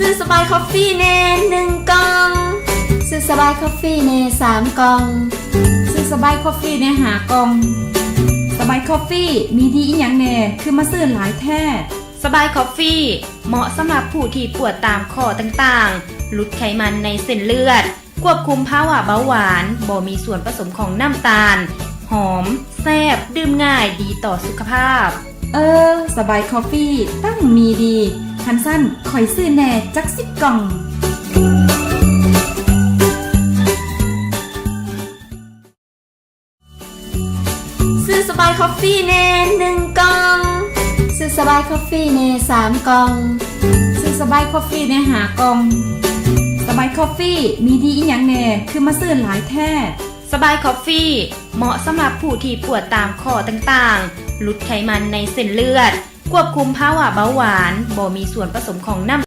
ซื้อสบายคอฟฟี่เน่1 กล่องซื้อสบายคอฟฟี่เน่3 กล่องซื้อสบายคอฟฟี่ใน5 กล่องสบายคอฟฟี่มีดีอีหยังแน่คือมาซื้อหลายแท้สบายคอฟฟี่เหมาะสำหรับผู้ที่ปวดตามข้อต่างๆลดไขมันในเส้นเลือดควบคุมภาวะเบาหวานบ่มีส่วนผสมของน้ำตาลหอมแซ่บดื่มง่ายดีต่อสุขภาพสบายคอฟฟี่ตั้งมีดีคันสั้นคอยซื้อแน่จัก10 กล่องซื้อสบายคอฟฟี่เน่1 กล่องซื้อสบายคอฟฟี่เน่3 กล่องซื้อสบายคอฟฟี่ใน5 กล่องสบายคอฟฟี่มีดีอีหยังแน่คือมาซื้อหลายแท้สบายคอฟฟี่เหมาะสำหรับผู้ที่ปวดตามข้อต่างๆลดไขมันในเส้นเลือดควบคุมภาวะเบาหวานบ่มีส่วนผสมของน้ำ